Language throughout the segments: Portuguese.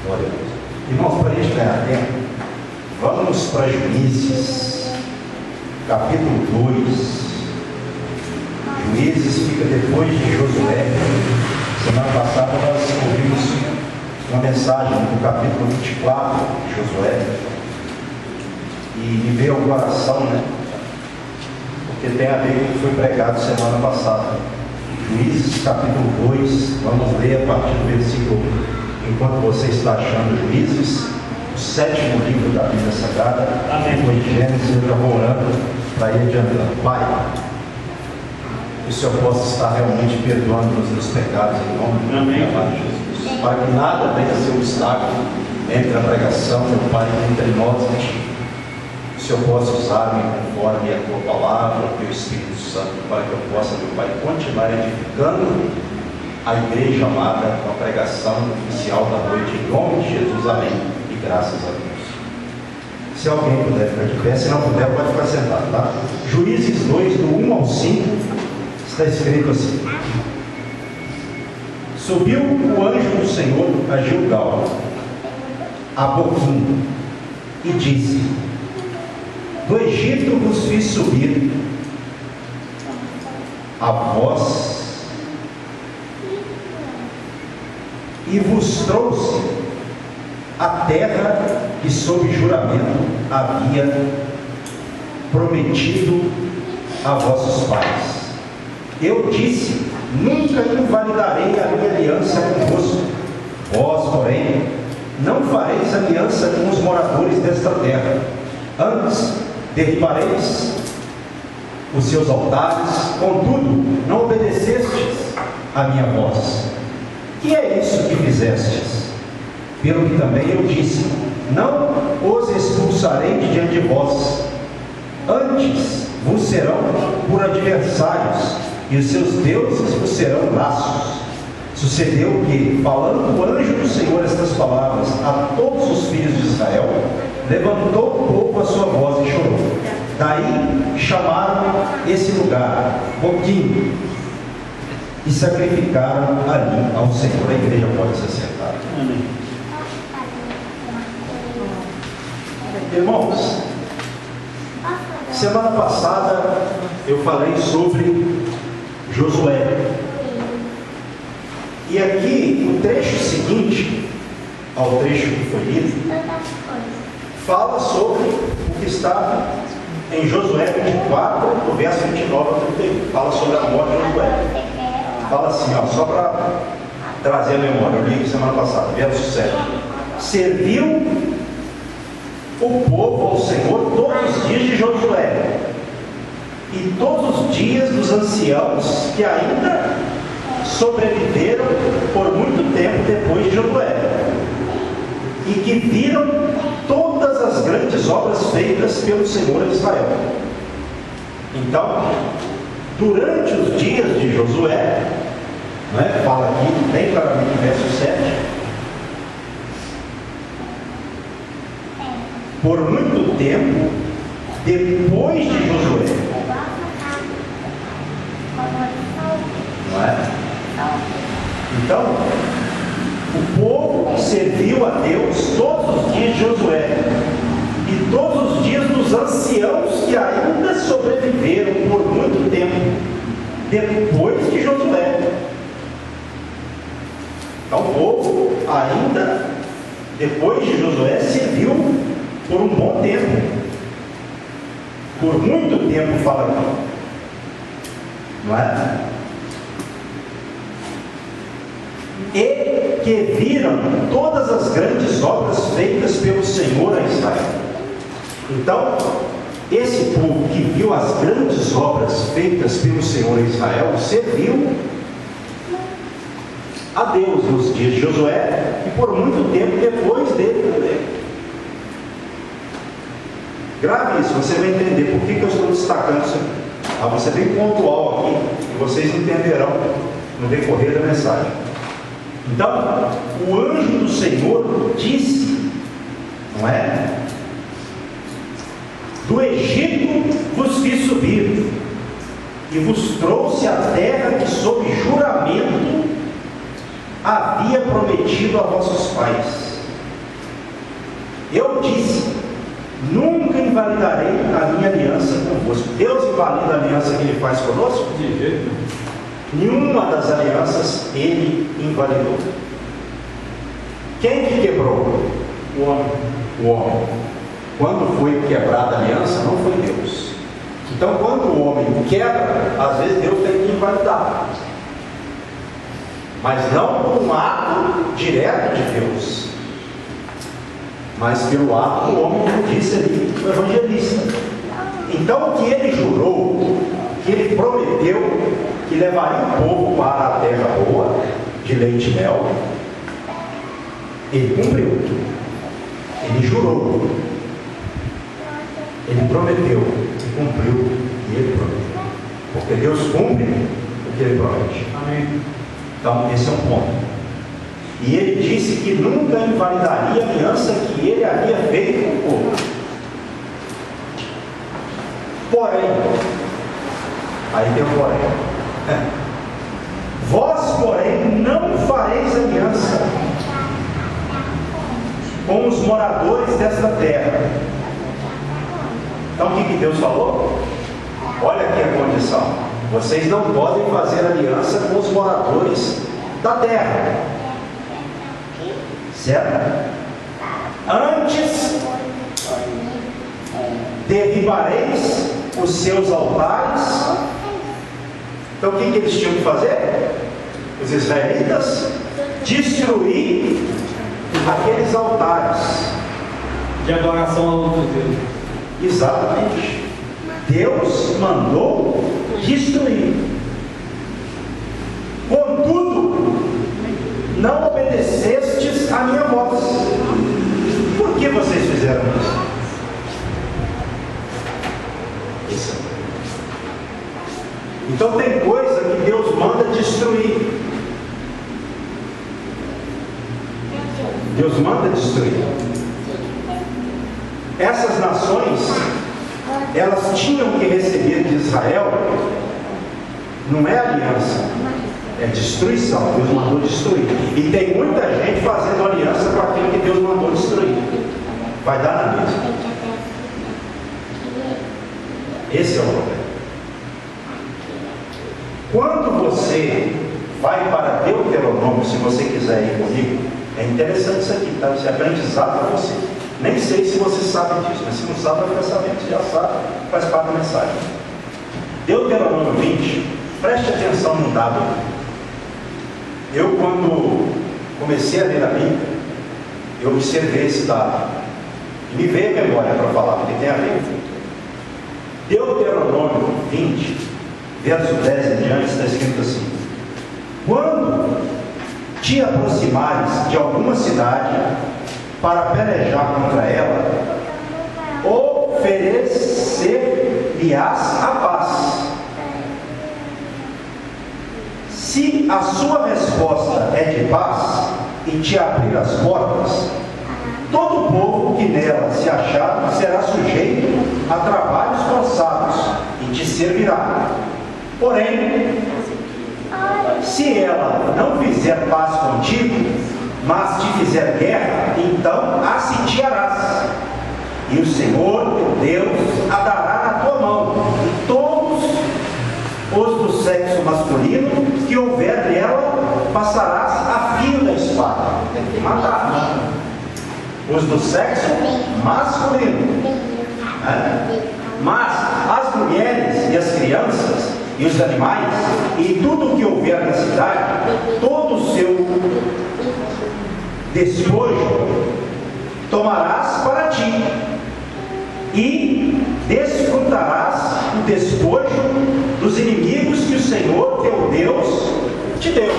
Glória a Deus. Irmãos, para a gente ganhar tempo, vamos para Juízes, capítulo 2. Juízes fica depois de Josué. Semana passada nós ouvimos uma mensagem do capítulo 24 de Josué. E me veio ao coração, porque tem a ver com o que foi pregado semana passada. Juízes capítulo 2, vamos ler a partir do versículo, enquanto você está achando Juízes, o 7º livro da Bíblia Sagrada. Depois de Gênesis, eu já vou orando para ir adiantando. Pai, que o Senhor possa estar realmente perdoando-nos dos pecados em nome de Jesus, para que nada venha a ser um obstáculo entre a pregação, meu Pai, entre nós e ti. Que o Senhor possa usar-me conforme a tua palavra, o teu Espírito Santo, para que eu possa, meu Pai, continuar edificando a igreja amada com a pregação oficial da noite, em nome de Jesus, amém, e graças a Deus. Se alguém puder ficar de pé, se não puder, pode ficar sentado, tá? Juízes 2, do 1 ao 5, está escrito assim: Subiu o anjo do Senhor a Gilgal, a Boquim, e disse: Do Egito vos fiz subir, a vós, e vos trouxe a terra que sob juramento havia prometido a vossos pais. Eu disse: nunca invalidarei a minha aliança convosco. Vós, porém, não fareis aliança com os moradores desta terra. Antes, derribareis os seus altares, contudo, não obedecestes a minha voz. Que é isso que fizestes? Pelo que também eu disse: não os expulsarei de diante de vós. Antes vos serão por adversários, e os seus deuses vos serão laços. Sucedeu que, falando o anjo do Senhor estas palavras a todos os filhos de Israel, levantou o povo a sua voz e chorou. Daí chamaram esse lugar Boquim, e sacrificaram ali ao Senhor. A igreja pode se sentar. Amém. Irmãos, semana passada eu falei sobre Josué. E aqui o trecho seguinte ao trecho que foi lido fala sobre o que está em Josué 24, do verso 29 ao 31. Fala sobre a morte de Josué. Fala assim, só para trazer a memória, eu li semana passada, verso 7. Serviu o povo ao Senhor todos os dias de Josué, e todos os dias dos anciãos que ainda sobreviveram por muito tempo depois de Josué, e que viram todas as grandes obras feitas pelo Senhor em Israel. Então, durante os dias de Josué, fala aqui bem claramente no verso 7, por muito tempo depois de Josué, então o povo serviu a Deus todos os dias de Josué e todos os dias dos anciãos que ainda sobreviveram por muito tempo depois de Josué. Então o povo ainda depois de Josué serviu por um bom tempo, por muito tempo, fala aqui, e que viram todas as grandes obras feitas pelo Senhor a Israel. Então, esse povo que viu as grandes obras feitas pelo Senhor a Israel, serviu a Deus nos dias de Josué e por muito tempo depois dele também. Grave isso, você vai entender por que eu estou destacando isso aqui. Vou ser bem pontual aqui e vocês entenderão no decorrer da mensagem. Então, o anjo do Senhor disse, do Egito vos fiz subir, e vos trouxe a terra que sob juramento havia prometido a vossos pais. Eu disse: nunca invalidarei a minha aliança convosco. Deus invalida a aliança que Ele faz conosco? De jeito nenhum. Nenhuma das alianças Ele invalidou. Quem que quebrou? O homem. O homem. Quando foi quebrada a aliança, não foi Deus. Então, quando o homem quebra, às vezes Deus tem que invalidar, mas não por um ato direto de Deus, mas pelo ato do homem, como disse ali o evangelista. Então, o que ele jurou, que ele prometeu, que levaria o povo para a terra boa, de leite e mel, ele cumpriu. Ele jurou, ele prometeu, ele cumpriu e ele prometeu. Porque Deus cumpre o que ele promete. Amém. Então, esse é um ponto. E ele disse que nunca invalidaria a aliança que ele havia feito com o povo. Porém, aí tem um porém. Vós, porém, não fareis aliança com os moradores desta terra. Então, o que Deus falou? Olha aqui a condição: vocês não podem fazer aliança com os moradores da terra, certo? Antes, derribareis os seus altares. Então, o que eles tinham que fazer? Os israelitas destruir aqueles altares De adoração a outro Deus. Exatamente. Deus mandou destruir. Contudo, não obedecestes a minha voz. Por que vocês fizeram isso? Então tem coisa que Deus manda destruir. Deus manda destruir. Essas nações, elas tinham que receber de Israel, não é aliança, é destruição. Deus mandou destruir. E tem muita gente fazendo aliança com aquilo que Deus mandou destruir. Vai dar na mesma. Esse é o problema. Quando você vai para Deuteronômio, se você quiser ir comigo, é interessante isso aqui, tá? Isso é aprendizado para você. Nem sei se você sabe disso, mas se não sabe, vai ficar sabendo. Se já sabe, faz parte da mensagem. Deuteronômio 20, preste atenção no dado. Eu, quando comecei a ler a Bíblia, eu observei esse dado. E me veio a memória para falar, porque tem a ver. Deuteronômio 20, verso 10 em diante, está escrito assim: quando te aproximares de alguma cidade para pelejar contra ela, oferecer-lhe-ás a paz. Se a sua resposta é de paz e te abrir as portas, todo o povo que nela se achar será sujeito a trabalhos forçados e te servirá. Porém, se ela não fizer paz contigo, mas te fizer guerra, então a sitiarás, e o Senhor teu Deus a dará na tua mão, e todos os do sexo masculino que houver nela passarás a fio da espada. Tem que matar. Os do sexo masculino. Mas as mulheres e as crianças e os animais e tudo o que houver na cidade, todo o seu despojo tomarás para ti e desfrutarás o despojo dos inimigos que o Senhor teu Deus te deu.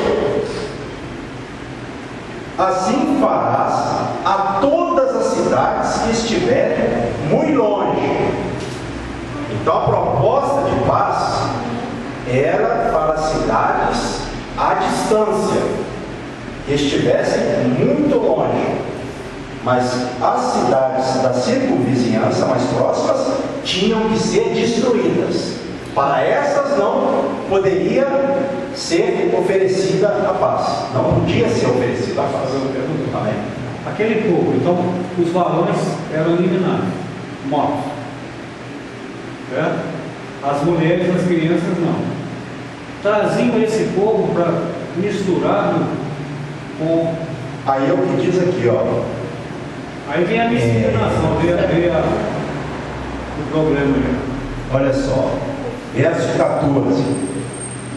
Assim farás a todas as cidades que estiverem muito longe. Então a proposta de paz era para as cidades à distância, que estivessem muito longe, mas as cidades da circunvizinhança mais próximas tinham que ser destruídas. Para essas não poderia ser oferecida a paz, não podia ser oferecida a paz. Amém? aquele povo, então os varões eram eliminados, mortos. Certo? As mulheres e as crianças não. Traziam esse povo para misturado com. Aí é o que diz aqui, ó. Aí vem a miscigenação, vem o problema aí. Olha só, verso 14.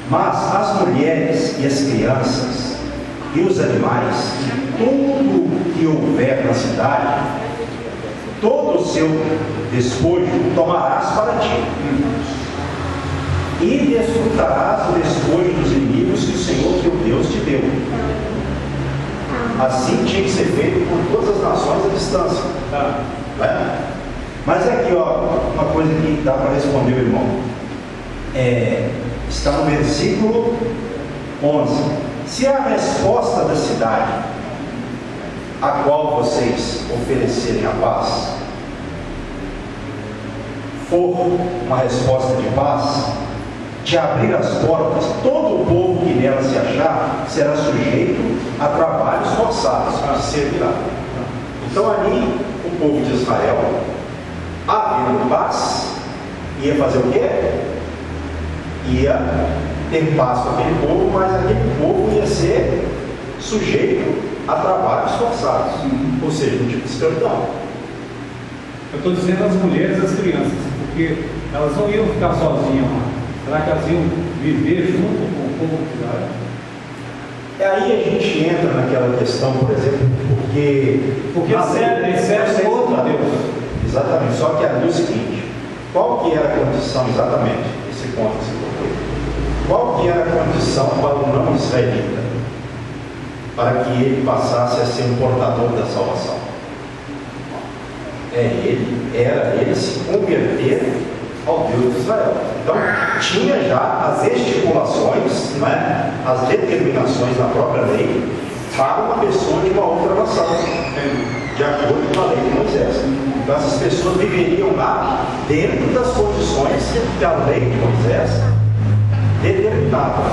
Mas as mulheres e as crianças e os animais, tudo que houver na cidade, todo o seu despojo tomarás para ti, e desfrutarás o despojo dos inimigos que o Senhor teu Deus te deu. Assim tinha que ser feito por todas as nações à distância. Tá. Né? Mas aqui, ó, uma coisa que dá para responder o irmão. Está no versículo 11. Se a resposta da cidade a qual vocês oferecerem a paz for uma resposta de paz, de abrir as portas, todo o povo que nela se achar será sujeito a trabalhos forçados para servirá. Então ali o povo de Israel, havendo paz, ia fazer o quê? Ia ter paz com aquele povo, mas aquele povo ia ser sujeito a trabalhos forçados, ou seja, um tipo de escravidão. Eu estou dizendo as mulheres e as crianças, porque elas não iam ficar sozinhas lá. Será que elas iam viver junto com o povo de Israel? Aí a gente entra naquela questão, por exemplo, porque serve outro Deus. Exatamente, só que ali é o seguinte, qual que era a condição exatamente, esse ponto que você colocou? Qual que era a condição para o não israelita, para que ele passasse a ser um portador da salvação? Era ele se converter ao Deus de Israel. Então, tinha já as estipulações, né, as determinações na própria lei para uma pessoa de uma outra nação, de acordo com a lei de Moisés. Então, essas pessoas viveriam lá dentro das condições que a lei de Moisés determinava.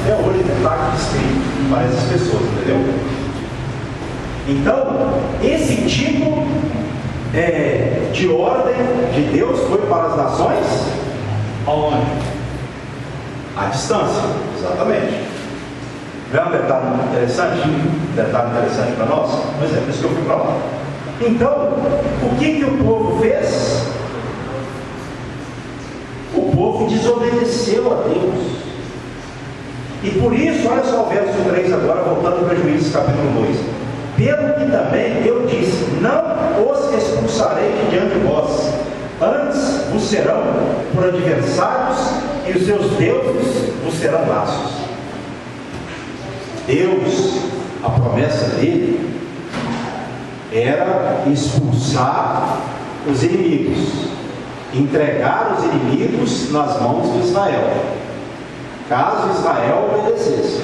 Até hoje está escrito para essas pessoas, entendeu? Então, esse tipo de ordem de Deus foi para as nações? Aonde? À distância, exatamente. Não é um detalhe interessante? Detalhe interessante para nós? Pois é, por isso que eu fui para lá. Então, o que o povo fez? O povo desobedeceu a Deus. E por isso, olha só o verso 3 agora, voltando para Juízes capítulo 2. Pelo que também eu disse, não os expulsarei de diante de vós, antes vos serão por adversários, e os seus deuses vos serão laços. Deus, a promessa dele era expulsar os inimigos, entregar os inimigos nas mãos de Israel, caso Israel obedecesse.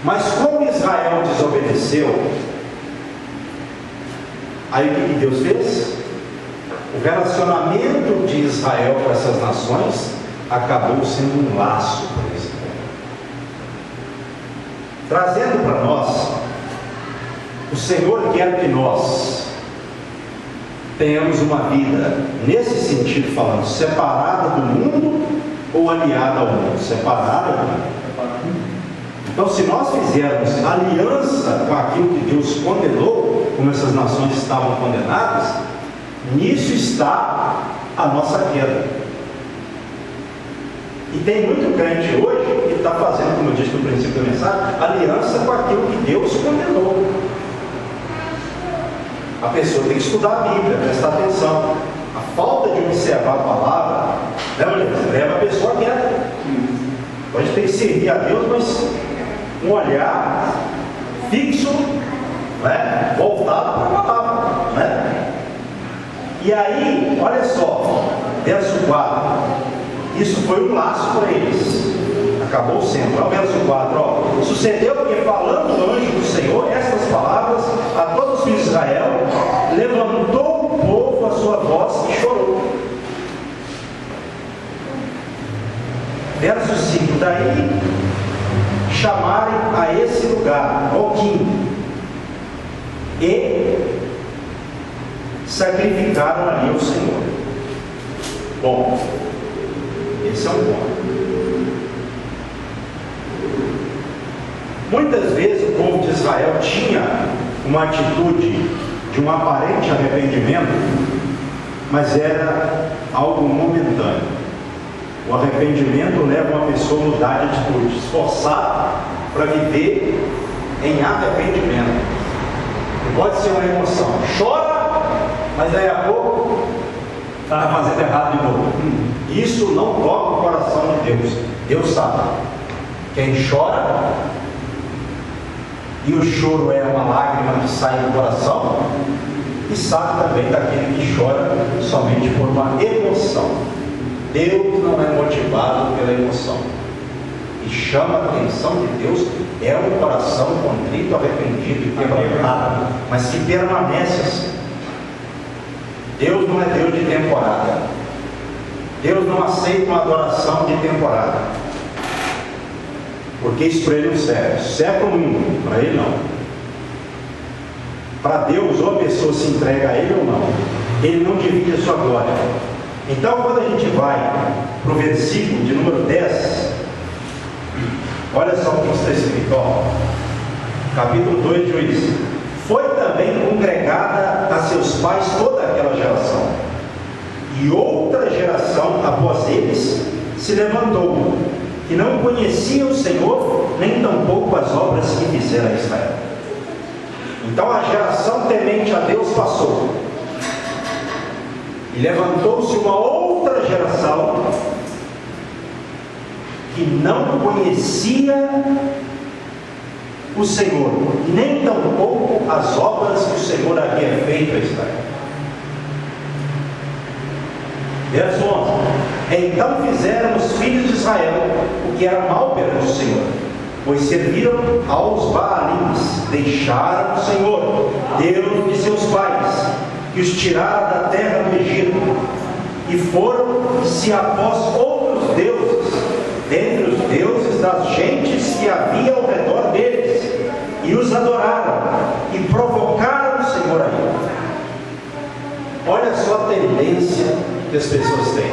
Mas como Israel desobedeceu, aí o que Deus fez? O relacionamento de Israel com essas nações acabou sendo um laço para esse povo. Trazendo para nós, o Senhor quer que nós tenhamos uma vida, nesse sentido falando, separada do mundo ou aliada ao mundo? Separada do mundo. Então, se nós fizermos aliança com aquilo que Deus condenou, como essas nações estavam condenadas, nisso está a nossa queda. E tem muito crente hoje que está fazendo, como eu disse no princípio da mensagem, aliança com aquilo que Deus condenou. A pessoa tem que estudar a Bíblia, prestar atenção. A falta de observar a palavra leva a pessoa a queda. Então a gente tem que servir a Deus, mas um olhar fixo, né, voltado para a palavra, né? E aí, olha só, verso 4, isso foi um laço para eles, acabou sendo. Olha o verso 4, ó. Sucedeu que, falando o anjo do Senhor estas palavras a todos os filhos de Israel, levantou o povo a sua voz e chorou. Verso 5, daí chamarem a esse lugar Roquim, e sacrificaram ali ao Senhor. Bom, esse é um ponto. Muitas vezes o povo de Israel tinha uma atitude de um aparente arrependimento, mas era algo momentâneo. O arrependimento leva uma pessoa a mudar de atitude, esforçar para viver em arrependimento. E pode ser uma emoção, chora, mas daí a pouco está fazendo errado de novo. Isso não toca o coração de Deus. Deus sabe. Quem chora, e o choro é uma lágrima que sai do coração, e sabe também daquele que chora somente por uma emoção. Deus não é motivado pela emoção. E chama a atenção de Deus é um coração contrito, arrependido e quebrantado, mas que permanece assim. Deus não é Deus de temporada. Deus não aceita uma adoração de temporada, porque isso para Ele não serve. Serve para o mundo, para Ele não. Para Deus, ou a pessoa se entrega a Ele ou não. Ele não divide a sua glória. Então, quando a gente vai para o versículo de número 10, olha só o que está escrito, capítulo 2 de Juízes. Foi também congregada a seus pais toda aquela geração, e outra geração após eles se levantou, que não conhecia o Senhor, nem tampouco as obras que fizera a Israel. Então a geração temente a Deus passou, e levantou-se uma outra geração que não conhecia o Senhor, nem tampouco as obras que o Senhor havia feito a Israel. Verso 11. Então fizeram os filhos de Israel o que era mal perante o Senhor, pois serviram aos Baalins, deixaram o Senhor, Deus de seus pais, que os tirara da terra do Egito, e foram-se após outros deuses, dentre os deuses das gentes que havia ao redor deles, e os adoraram, e provocaram o Senhor a ira. Olha só a tendência que as pessoas têm.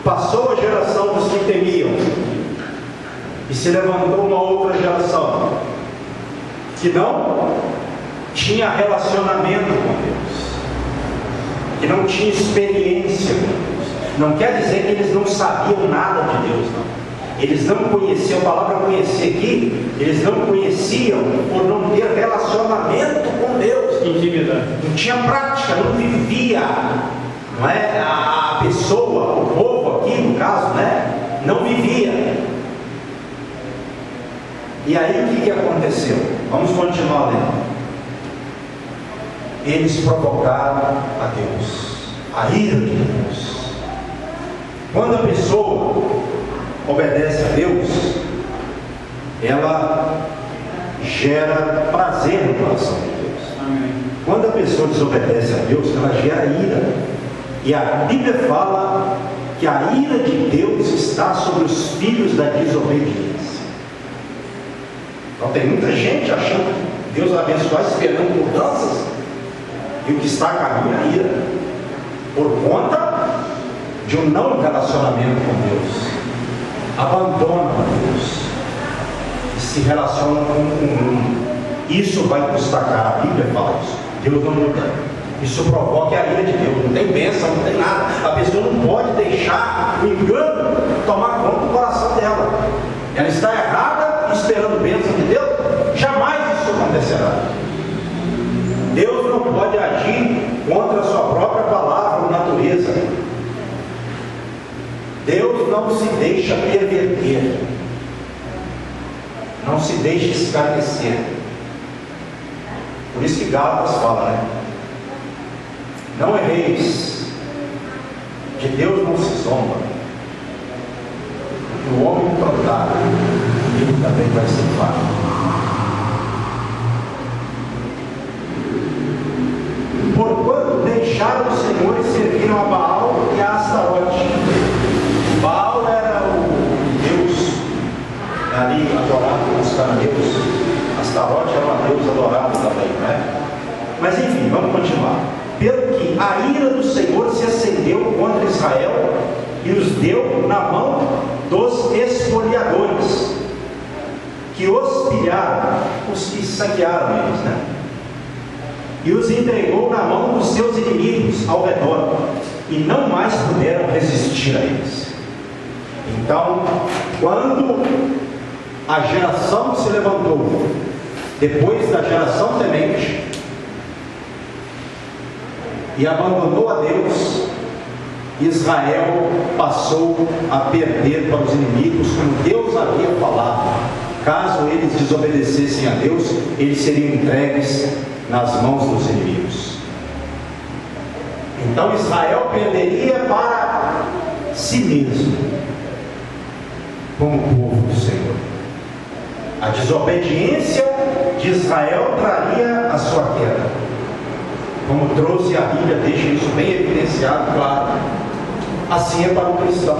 Passou a geração dos que temiam, e se levantou uma outra geração que não tinha relacionamento com Deus, que não tinha experiência com Deus. Não quer dizer que eles não sabiam nada de Deus, não. Eles não conheciam, a palavra conhecer aqui, eles não conheciam por não ter relacionamento com Deus. Intimidade. Não tinha prática, não vivia, não é? A pessoa, o povo aqui no caso, né? Não vivia. E aí o que aconteceu? Vamos continuar lendo. Eles provocaram a Deus, a ira de Deus. Quando a pessoa obedece a Deus, ela gera prazer no coração de Deus. Amém. Quando a pessoa desobedece a Deus, ela gera ira. E a Bíblia fala que a ira de Deus está sobre os filhos da desobediência. Então tem muita gente achando que Deus vai abençoar, esperando mudanças, e o que está a caminho é a ira, por conta de um não relacionamento com Deus. Abandonam a Deus e se relacionam com o mundo. Isso vai custar caro. A Bíblia fala isso. Deus não muda. Isso provoca a ira de Deus. Não tem bênção, não tem nada. A pessoa não pode deixar o engano tomar conta do coração dela. Ela está errada, esperando bênção de Deus. Jamais isso acontecerá. Deus não pode agir contra a sua própria palavra ou natureza. Deus não se deixa perverter, não se deixa escarnecer. Por isso que Gálatas fala, né? Não erreis, de Deus não se zomba, porque o homem plantar, ele também vai ceifar. Porquanto deixaram o Senhor e serviram a Baal e a Astarote. Baal era o Deus ali adorado pelos cananeus. Astarote era uma deusa adorada também, né? Mas enfim, vamos continuar. Pelo que a ira do Senhor se acendeu contra Israel e os deu na mão dos espoliadores, que os pilharam, os que saquearam eles, né? E os entregou na mão dos seus inimigos ao redor, e não mais puderam resistir a eles. Então, quando a geração se levantou, depois da geração temente, e abandonou a Deus, Israel passou a perder para os inimigos, como Deus havia falado. Caso eles desobedecessem a Deus, eles seriam entregues nas mãos dos inimigos. Então Israel perderia para si mesmo, como povo do Senhor. A desobediência de Israel traria a sua queda, como trouxe a Bíblia, deixa isso bem evidenciado, claro. Assim é para o cristão.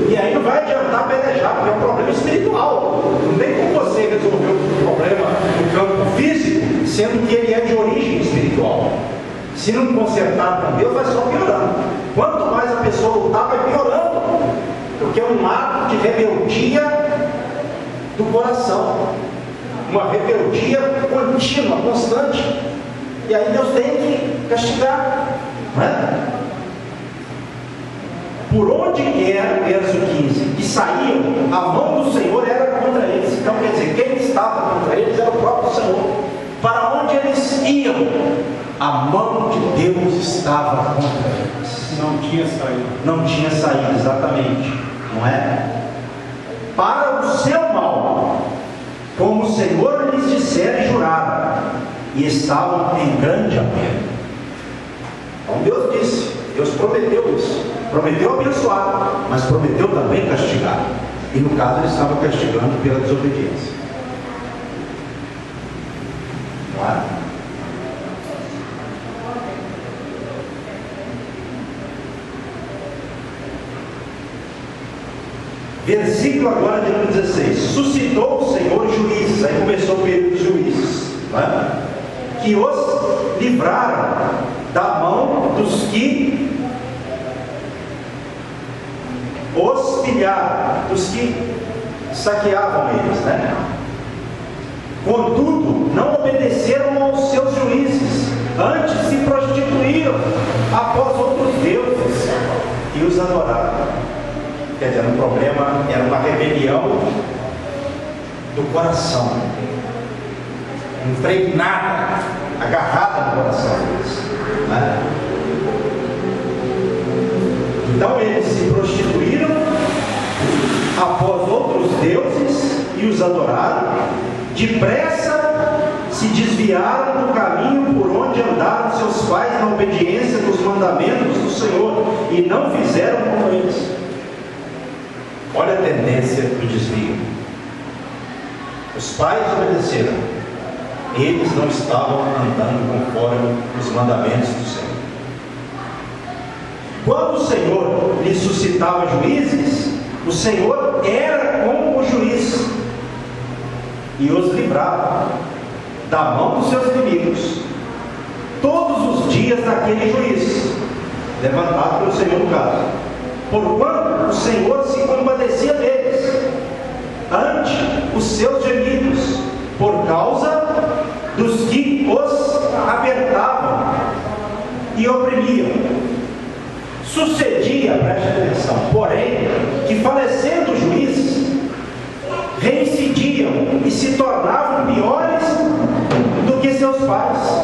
E aí não vai adiantar pelejar, porque é um problema espiritual. Não tem como você resolver o problema no campo físico, sendo que ele é de origem espiritual. Se não consertar com Deus, vai só piorando. Quanto mais a pessoa lutar, vai piorando, porque é um ato de rebeldia do coração, uma rebeldia contínua, constante. E aí Deus tem que castigar, não é? Por onde quer, verso 15, que saíam, a mão do Senhor era contra eles. Então quer dizer, quem estava contra eles era o próprio Senhor. Para onde eles iam, a mão de Deus estava contra eles. Não tinha saída. Não tinha saída, exatamente, não é? Para o seu mal, como o Senhor lhes dissera e jurara, e estavam em grande aperto. Então Deus disse, Deus prometeu isso, prometeu abençoar, mas prometeu também castigar. E no caso ele estava castigando pela desobediência. Não é? Versículo agora de número 16. Suscitou o Senhor juízes. Aí começou o período dos juízes, não é? Que os livraram da mão dos que os pilharam, dos que saqueavam eles, né? Contudo, não obedeceram aos seus juízes, antes se prostituíram após outros deuses e os adoraram. Quer dizer, o problema era uma rebelião do coração, impregnada, agarrada no coração deles, né? Então eles se prostituíram após outros deuses e os adoraram. Depressa se desviaram do caminho por onde andaram seus pais na obediência dos mandamentos do Senhor, e não fizeram como eles. Olha a tendência do desvio. Os pais obedeceram, eles não estavam andando conforme os mandamentos do Senhor. Quando o Senhor lhe suscitava juízes, o Senhor era como o juiz e os livrava da mão dos seus inimigos todos os dias daquele juiz, levantado pelo Senhor no caso, porquanto o Senhor se compadecia deles ante os seus gemidos, por causa dos que os apertavam e oprimiam. Sucedia, preste atenção, porém, que falecendo os juízes, reincidiam e se tornavam piores do que seus pais,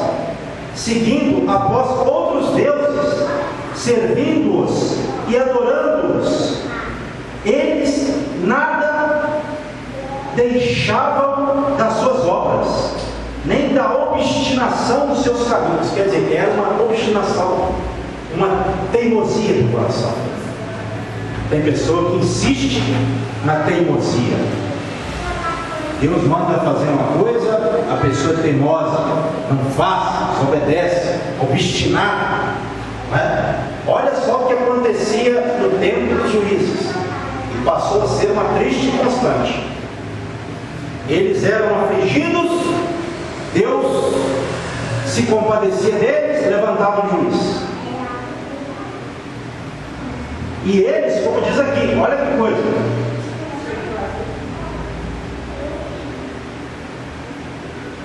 seguindo após outros deuses, servindo-os e adorando-os. Eles nada deixavam das suas obras, nem da obstinação dos seus caminhos. Quer dizer, era uma obstinação, uma teimosia do coração. Tem pessoa que insiste na teimosia. Deus manda fazer uma coisa, a pessoa é teimosa, não faz, desobedece, obstinada, não é? Olha só o que acontecia no tempo dos juízes, e passou a ser uma triste constante. Eles eram afligidos, Deus se compadecia deles, levantava um juiz. E eles, como diz aqui, olha que coisa,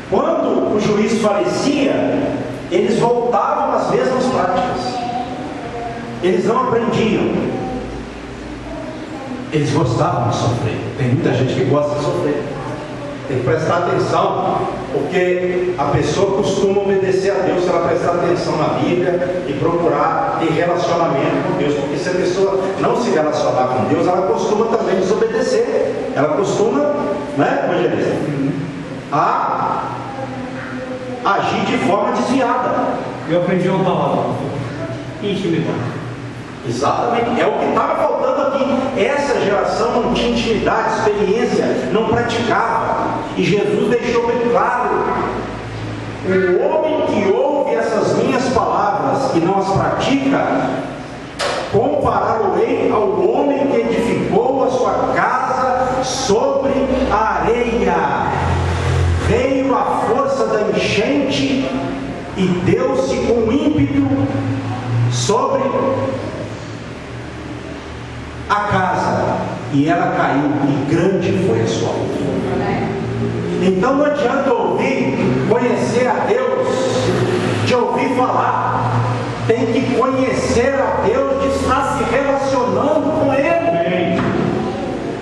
quando o juiz falecia, eles voltavam às mesmas práticas, eles não aprendiam, eles gostavam de sofrer. Tem muita gente que gosta de sofrer, tem que prestar atenção, porque a pessoa costuma obedecer a Deus se ela prestar atenção na Bíblia e procurar ter relacionamento com Deus, porque se a pessoa não se relacionar com Deus, ela costuma também desobedecer, ela costuma, né, evangelista, a agir de forma desviada. Eu aprendi uma palavra: intimidade. Exatamente, é o que estava faltando aqui. Essa geração não tinha intimidade, experiência, não praticava. E Jesus deixou bem claro: o homem que ouve essas minhas palavras e não as pratica, compará-lo-ei ao homem que edificou a sua casa sobre a areia. Veio a força da enchente e deu-se com ímpeto sobre a casa, e ela caiu, e grande foi a sua ruína. Então não adianta ouvir, conhecer a Deus, de ouvir falar, tem que conhecer a Deus, de estar se relacionando com Ele.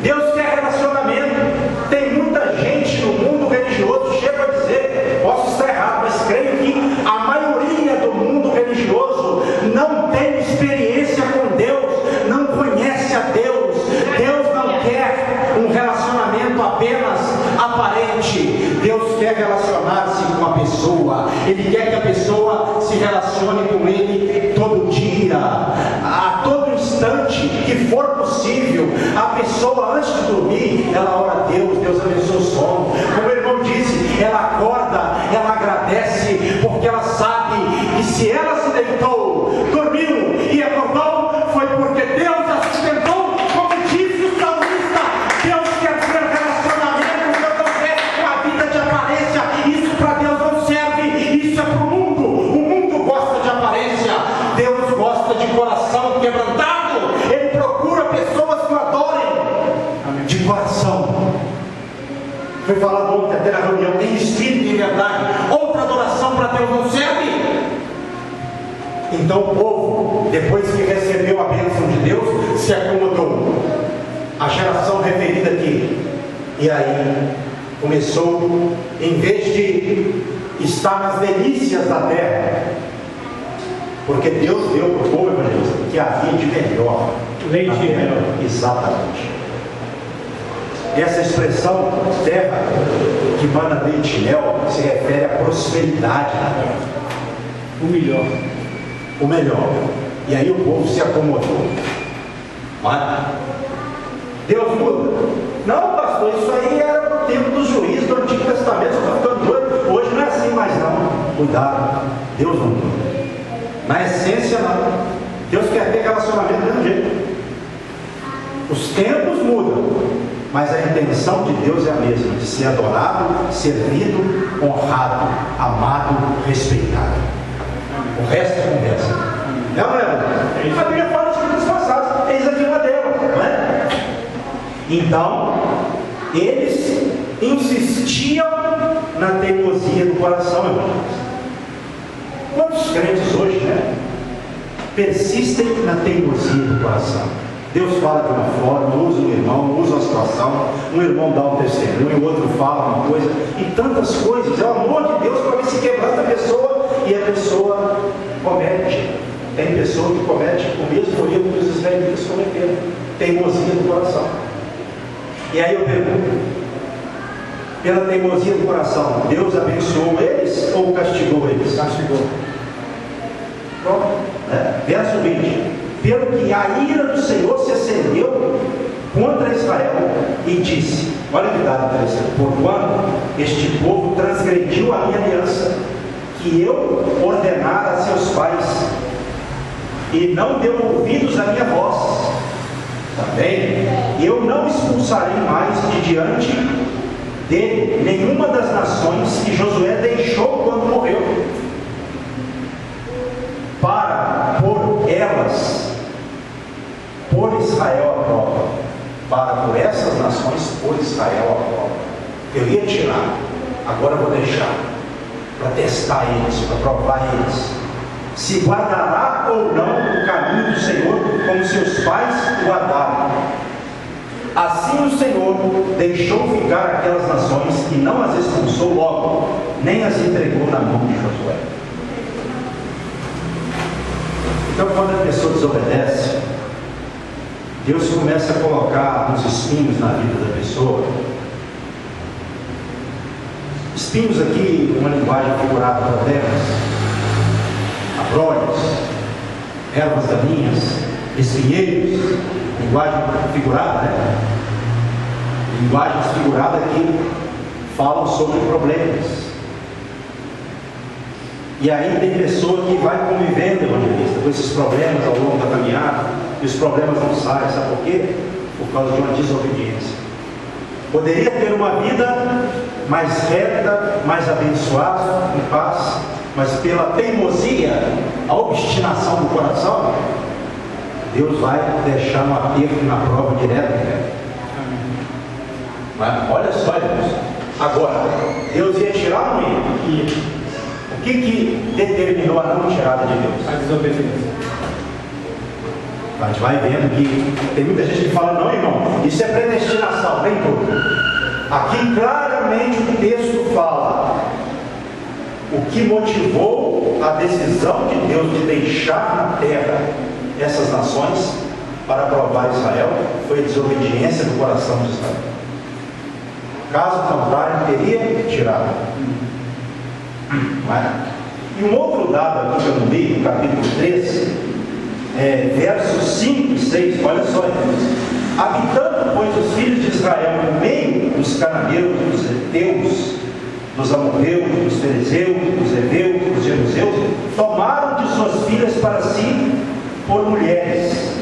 Deus quer relacionamento. Tem muita gente no mundo religioso, chega a dizer, posso estar errado, mas creio que a maioria do mundo religioso não tem experiência com Deus, não conhece a Deus. Deus não quer um relacionamento apenas aparente. Deus quer relacionar-se com a pessoa. Ele quer que a pessoa se relacione com Ele todo dia, a todo instante que for possível. A pessoa, antes de dormir, ela ora a Deus, Deus abençoe o sono. Como o irmão disse, ela acorda, ela agradece, porque ela sabe que se ela se deitou, dormiu e acordou, foi porque Deus a sustentou. Como disse o salmista, Deus quer ter relacionamento, Deus não quer uma vida de aparência. Isso para Deus não serve, isso é para o mundo. O mundo gosta de aparência, Deus gosta de coração quebrantado. Ele procura pessoas que o adorem de coração. Foi falado ontem até na reunião, em espírito e em verdade. Outra adoração para Deus não serve. Então o povo, depois que recebeu a bênção de Deus, se acomodou. A geração referida aqui. E aí começou, em vez de estar nas delícias da terra, porque Deus deu para o povo evangelista que havia de melhor. Leite e mel. Exatamente. Essa expressão terra que mana leite e mel se refere à prosperidade da terra. O melhor. O melhor. E aí o povo se acomodou. Mas Deus muda? Não, pastor, isso aí era o tempo dos juízes do Antigo Testamento. Você está ficando doido? Hoje não é assim mais não. Cuidado, Deus não muda. Na essência não. Deus quer ter relacionamento do mesmo jeito. Os tempos mudam, mas a intenção de Deus é a mesma, de ser adorado, servido, honrado, amado, respeitado. O resto é conversa. Não é? A Bíblia fala de coisas passadas, eis aqui uma delas, não é? Então, eles insistiam na teimosia do coração, irmãos. Quantos crentes hoje, né, persistem na teimosia do coração? Deus fala de uma forma, usa um irmão, usa uma situação, um irmão dá um testemunho, o outro fala uma coisa, e tantas coisas. É o amor de Deus para ver se quebranta a pessoa, e a pessoa comete. Tem pessoa que comete o mesmo erro que os israelitas cometeram, teimosia do coração. E aí eu pergunto, pela teimosia do coração, Deus abençoou eles ou castigou eles? Castigou. Pronto, né? Verso 20. Pelo que a ira do Senhor se acendeu contra Israel e disse, olha que dado interessante, porquanto este povo transgrediu a minha aliança, que eu ordenara a seus pais, e não deu ouvidos à minha voz, também eu não expulsarei mais de diante dele nenhuma das nações que Josué deixou quando morreu. Israel à prova. Eu ia tirar, agora eu vou deixar, para testar eles, para provar eles, se guardará ou não o caminho do Senhor, como seus pais guardaram. Assim o Senhor deixou ficar aquelas nações e não as expulsou logo, nem as entregou na mão de Josué. Então, quando a pessoa desobedece, Deus começa a colocar uns espinhos na vida da pessoa. Espinhos aqui, uma linguagem figurada para terras, abrolhos, ervas daninhas, espinheiros, linguagem figurada, né? Linguagens figuradas que falam sobre problemas. E aí tem pessoa que vai convivendo, evangelista, com esses problemas ao longo da caminhada, e os problemas não saem, sabe por quê? Por causa de uma desobediência. Poderia ter uma vida mais reta, mais abençoada, em paz, mas pela teimosia, a obstinação do coração, Deus vai deixar no aperto, na prova direta. Mas olha só, irmãos, agora, Deus ia tirar ou não ia? O que determinou a não tirada de Deus? A desobediência. A gente vai vendo que tem muita gente que fala, não, irmão, isso é predestinação, nem tudo. Aqui claramente o texto fala o que motivou a decisão de Deus de deixar na terra essas nações para provar Israel foi a desobediência do coração de Israel. Caso contrário, teria tirado. E um outro dado aqui que eu não li, no capítulo 13, versos 5 e 6, olha só, habitando, pois, os filhos de Israel no meio dos cananeus, dos heteus, dos amorreus, dos ferezeus, dos heveus, dos jebuseus, tomaram de suas filhas para si por mulheres,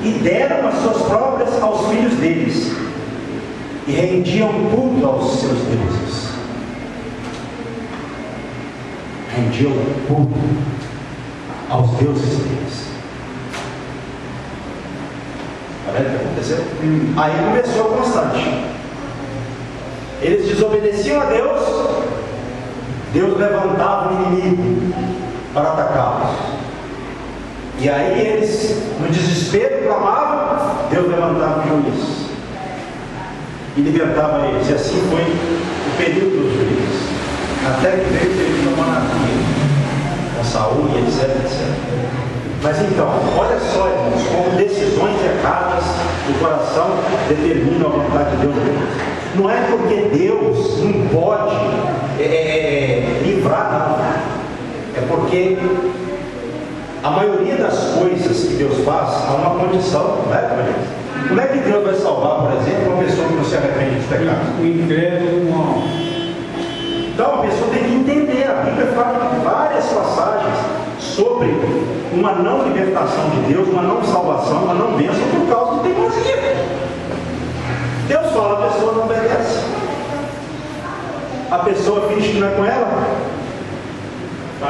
e deram as suas próprias aos filhos deles, e rendiam culto aos seus deuses. Rendiam culto aos deuses deles. Está vendo o que aconteceu? Aí começou a constante. Eles desobedeciam a Deus, Deus levantava o inimigo para atacá-los. E aí eles, no desespero, clamavam, Deus levantava o juiz e libertava eles. E assim foi o período dos juízes, até que veio o período da monarquia, com Saul e etc. Mas então, olha só, irmãos, como decisões erradas do coração determinam a vontade de Deus. Não é porque Deus não pode livrar, não. É porque a maioria das coisas que Deus faz há uma condição, não é? Como é que Deus vai salvar, por exemplo, uma pessoa que não se arrepende dos pecados? O incrédulo não. Então a pessoa tem que entender. A Bíblia fala em várias passagens sobre uma não libertação de Deus, uma não salvação, uma não bênção por causa de teimosia. Deus fala, a pessoa não obedece. A pessoa finge que não é com ela.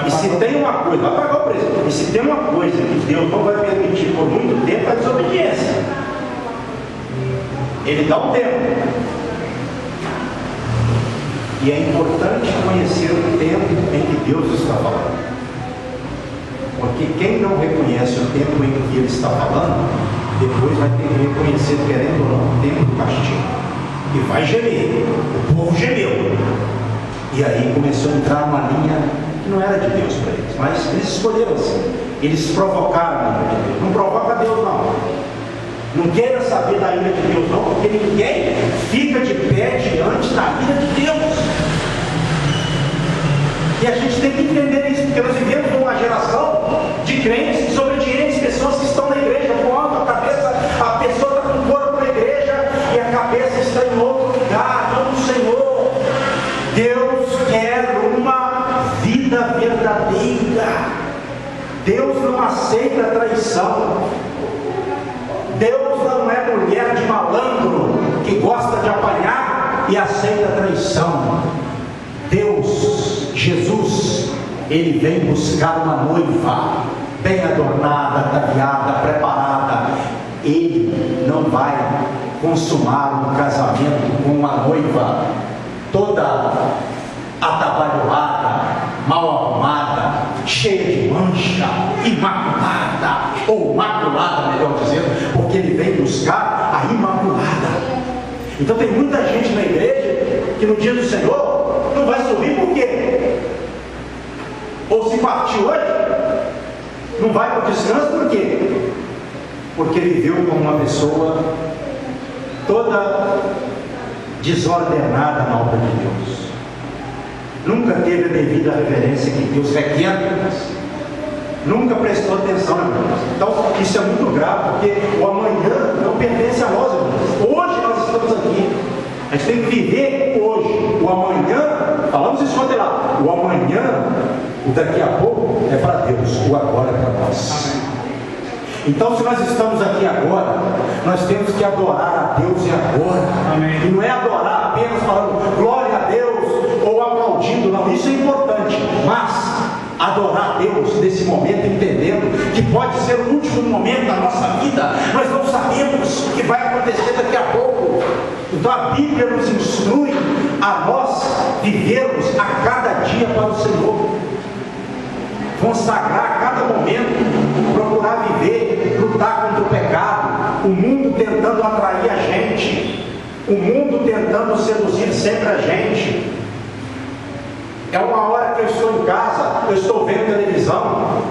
E se tem uma coisa, vai pagar o preço. E se tem uma coisa que Deus não vai permitir por muito tempo, é a desobediência. Ele dá um tempo. E é importante conhecer o tempo em que Deus está falando. Porque quem não reconhece o tempo em que Ele está falando, depois vai ter que reconhecer, querendo ou não, o tempo do castigo. E vai gemer. O povo gemeu. E aí começou a entrar uma linha que não era de Deus para eles, mas eles escolheram assim. Eles provocaram a ira de Deus. Não provoca Deus, não. Não queira saber da ira de Deus, não, porque ninguém fica de pé diante da ira de Deus. E a gente tem que entender isso, porque nós vivemos numa geração de crentes desobedientes, pessoas que estão na igreja, voando a cabeça, a pessoa está com o corpo na igreja e a cabeça está em outro lugar, não no Senhor. Deus quer uma vida verdadeira. Deus não aceita traição. Deus não é mulher de malandro que gosta de apanhar e aceita traição. Deus, Jesus, Ele vem buscar uma noiva bem adornada, ataviada, preparada. Ele não vai consumaram um casamento com uma noiva toda atabalhoada, mal arrumada, cheia de mancha, imaculada, ou maculada, melhor dizendo, porque ele vem buscar a imaculada. Então tem muita gente na igreja que no dia do Senhor não vai subir por quê? Ou se partiu hoje, não vai para o descanso por quê? Porque viveu como uma pessoa toda desordenada na obra de Deus. Nunca teve a devida reverência que Deus requer. Nunca prestou atenção, irmãos. Então, isso é muito grave, porque o amanhã não pertence a nós, irmãos. Hoje nós estamos aqui. A gente tem que viver hoje. O amanhã, falamos isso ontem lá. O amanhã, o daqui a pouco, é para Deus. O agora é para nós. Amém. Então, se nós estamos aqui agora, nós temos que adorar a Deus e agora. Amém. E não é adorar apenas falando glória a Deus ou aplaudindo, não. Isso é importante, mas adorar a Deus nesse momento, entendendo que pode ser o último momento da nossa vida. Nós não sabemos o que vai acontecer daqui a pouco. Então a Bíblia nos instrui a nós vivermos a cada dia para o Senhor, consagrar cada momento, procurar viver, lutar contra o pecado, o mundo tentando atrair a gente, o mundo tentando seduzir sempre a gente. É uma hora que eu estou em casa, eu estou vendo televisão,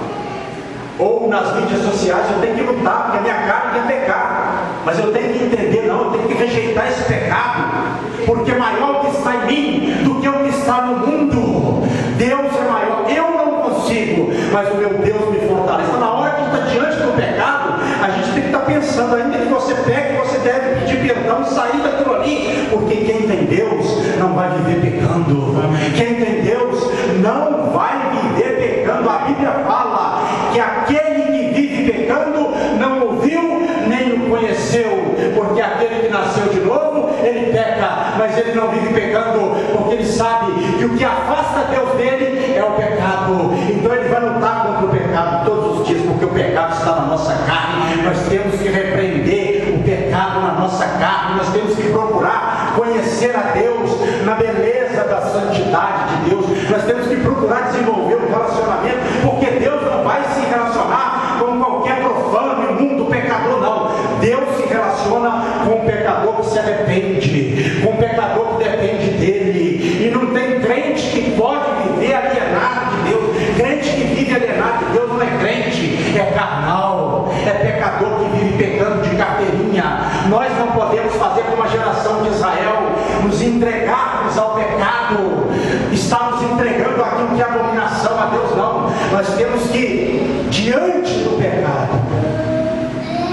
ou nas mídias sociais, eu tenho que lutar, porque a minha carne quer pecar, mas eu tenho que entender, não, eu tenho que rejeitar esse pecado, porque maior o que está em mim do que o que está no mundo. Deus é maior, eu não consigo, mas o meu Deus me fortalece. Então, na hora que está diante do pecado, a gente tem que estar pensando, ainda que você pegue, você deve pedir perdão e sair daquilo ali, porque quem tem Deus não vai viver pecando. Quem tem Deus não vai viver pecando. A Bíblia fala que aquele que vive pecando não o viu nem o conheceu, porque aquele que nasceu de novo, ele peca, mas ele não vive pecando, porque ele sabe que o que afasta Deus dele é o pecado. Então ele vai lutar contra o pecado todos os dias, porque o pecado está na nossa carne. Nós temos que repreender o pecado na nossa carne, nós temos que procurar conhecer a Deus na beleza da santidade de Deus. Nós temos que procurar desenvolver um relacionamento, porque Deus não vai se relacionar com qualquer profano, imundo, pecador, não. Deus se relaciona com o pecador que se arrepende, com o pecador que depende dele. E não tem crente que pode viver alienado de Deus. Crente que vive alienado de Deus não é crente, é carnal, é pecador que vive pecando de carteirinha. Nós não podemos fazer como a geração de Israel, nos entregarmos ao pecado, estamos entregando aquilo que é abominação a Deus, não. Nós temos que, diante do pecado,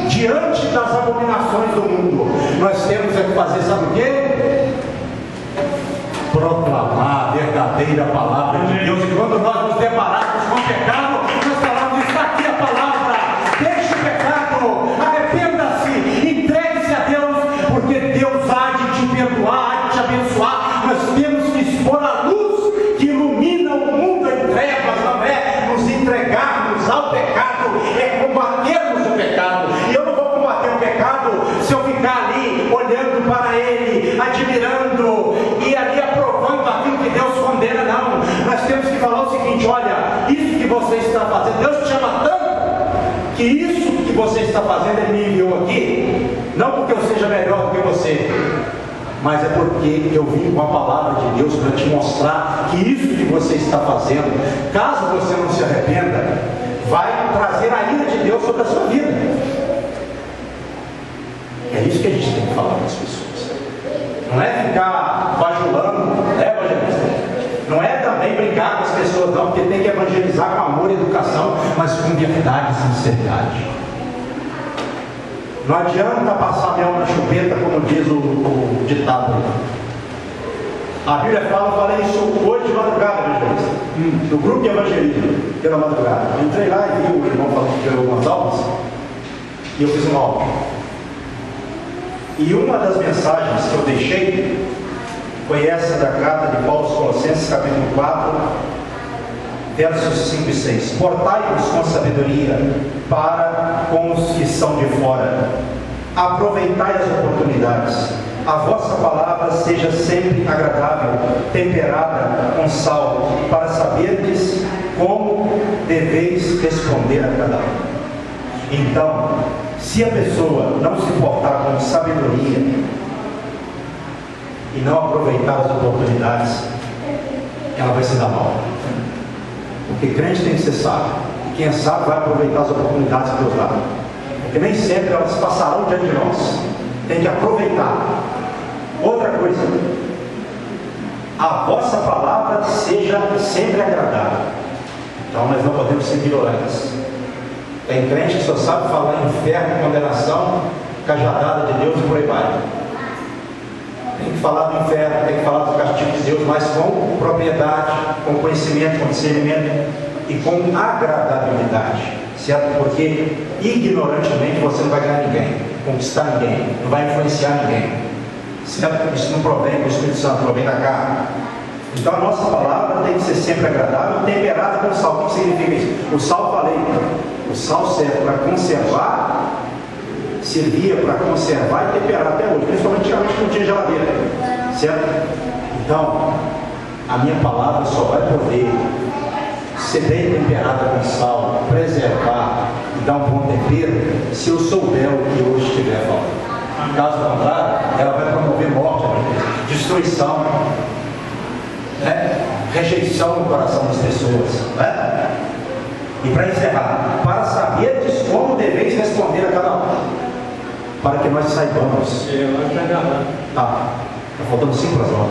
diante das abominações do mundo, nós temos que fazer, sabe o quê? Proclamar a verdadeira palavra de Deus. E quando nós nos depararmos com o pecado, nós falamos, está aqui a palavra, deixe o pecado, arrependa-se, entregue-se a Deus, porque Deus há de te perdoar, há de te abençoar. Nós temos que expor a luz que ilumina o mundo em trevas, não é nos entregarmos ao pecado, é combatermos o pecado. E eu não vou combater o pecado se eu ficar ali olhando para ele, admirando e ali aprovando aquilo que Deus condena, não. Nós temos que falar o seguinte: olha, isso que você está fazendo, Deus te ama tanto que isso que você está fazendo, Ele me enviou aqui, não porque eu seja melhor do que você, mas é porque eu vim com a palavra de Deus para te mostrar que isso que você está fazendo, caso você não se arrependa, vai trazer a ira de Deus sobre a sua vida. É isso que a gente tem que falar para as pessoas. Não é ficar bajulando, né, evangelista? Não é também brincar com as pessoas, não, porque tem que evangelizar com amor e educação, mas com verdade e sinceridade. Não adianta passar mel na chupeta, como diz o ditado. A Bíblia fala, eu falei isso hoje de madrugada, evangelista, do grupo de evangelismo, pela madrugada. Eu entrei lá e vi o irmão falando que deu algumas aulas, e eu fiz uma aula. E uma das mensagens que eu deixei foi essa da carta de Paulo aos Colossenses, capítulo 4, versos 5 e 6. Portai-vos com sabedoria para com os que são de fora, aproveitai as oportunidades. A vossa palavra seja sempre agradável, temperada com sal, para saberdes como deveis responder a cada um. Então, se a pessoa não se portar com sabedoria e não aproveitar as oportunidades, ela vai se dar mal. Porque crente tem que ser sábio. Quem é sábio vai aproveitar as oportunidades que Deus dá. Porque nem sempre elas passarão diante de nós. Tem que aproveitar. Outra coisa, a vossa palavra seja sempre agradável. Então nós não podemos ser ignorantes. Tem crente que só sabe falar em inferno, condenação, cajadada de Deus e por aí vai. Tem que falar do inferno, tem que falar do castigo de Deus, mas com propriedade, com conhecimento, com discernimento e com agradabilidade, certo? Porque ignorantemente você não vai ganhar ninguém, conquistar ninguém, não vai influenciar ninguém, certo? Isso não provém do Espírito Santo, provém da carne. Então a nossa palavra tem que ser sempre agradável, temperada com sal. O que significa isso? O sal, falei, o sal serve para conservar, servia para conservar e temperar até hoje, principalmente antigamente não tinha geladeira, certo? Então, a minha palavra só vai poder ser bem temperada com sal, preservar e dar um bom tempero, se eu souber o que hoje estiver falando. Caso contrário, ela vai promover morte, destruição, né? Rejeição no coração das pessoas, né? E para encerrar, para saberdes como deveis responder a cada um, para que nós saibamos. Tá faltando 5 para as 9.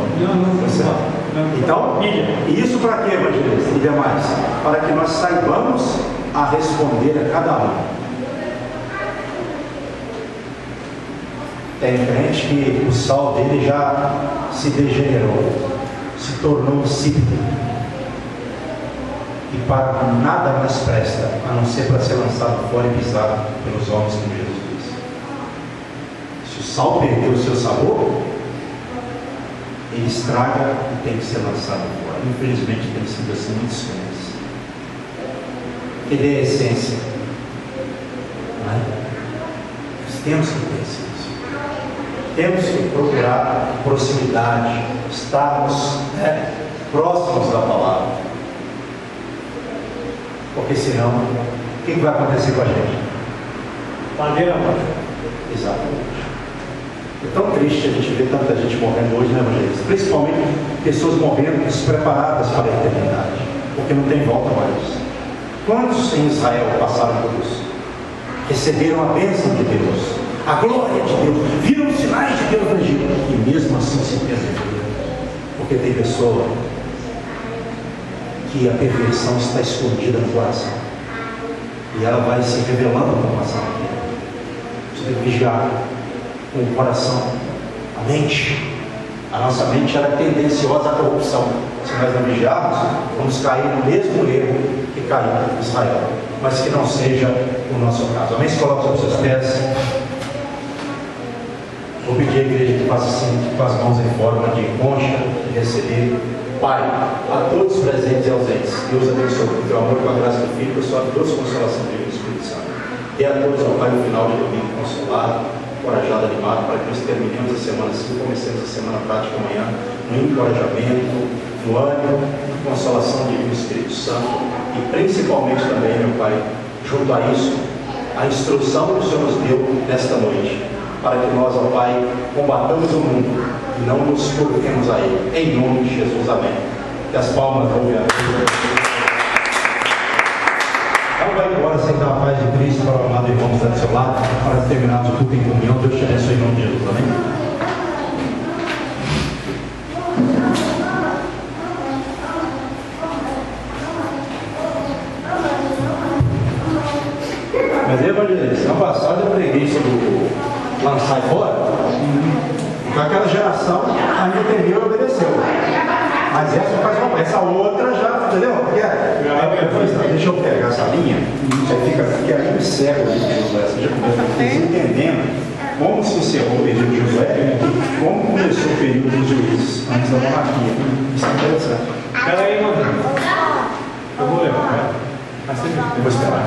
Não. Então, isso para quê, evangelista? E demais, para que nós saibamos a responder a cada um. Tem crente que o sal dele já se degenerou, se tornou insípido, e para nada mais presta, a não ser para ser lançado fora e pisado pelos homens, como Jesus disse. Se o sal perdeu o seu sabor, ele estraga e tem que ser lançado fora. Infelizmente tem sido assim muitas vezes. Ele é a essência, não é? Nós temos que ter essência. Temos que procurar proximidade, estarmos próximos da palavra. Porque senão, o que vai acontecer com a gente? Madeira abaixo. Exatamente. É tão triste a gente ver tanta gente morrendo hoje, né, evangelista? Principalmente pessoas morrendo despreparadas para a eternidade, porque não tem volta mais. Quantos em Israel passaram por isso? Receberam a bênção de Deus, a glória de Deus, viram os sinais de Deus no Egito, e mesmo assim se perderam, porque tem pessoa que a perversão está escondida no coração, e ela vai se revelando no passar do tempo. Você tem que vigiar com o coração, a mente. A nossa mente era tendenciosa à corrupção. Se nós não vigiarmos, vamos cair no mesmo erro que caiu Israel, mas que não seja o nosso caso. Amém? Se coloca sobre seus pés. Vou pedir à igreja que faça assim, com as mãos em forma de concha, de receber. Pai, a todos os presentes e ausentes, Deus abençoe com o teu amor, com a graça do Filho, com a sua doce consolação do Espírito Santo. Dê a todos, ao Pai, no final de domingo consolado, encorajado, animado, para que nós terminemos a semana assim, comecemos a semana prática amanhã, no encorajamento, no ânimo, na consolação do Espírito Santo, e principalmente também, meu Pai, junto a isso, a instrução que o Senhor nos deu nesta noite, para que nós, ó Pai, combatamos o mundo e não nos coloquemos a Ele. Em nome de Jesus, amém. Que as palmas ouvem a Deus. Então vai embora, aceitar a paz de Cristo para o amado irmão que está do seu lado, para terminarmos o culto em comunhão. Deus te abençoe em nome de Jesus, amém. Mas evangelista, ano passado eu preguei sobre o lançar fora, aquela geração ainda entendeu e obedeceu. Mas essa outra já, entendeu? Deixa eu pegar essa linha, aí fica aí cego de Josué. Você já começa entendendo como se encerrou o período de Josué e como começou o período dos juízes antes da monarquia. Isso é interessante. Espera aí, mano. Eu vou levar. Eu vou esperar.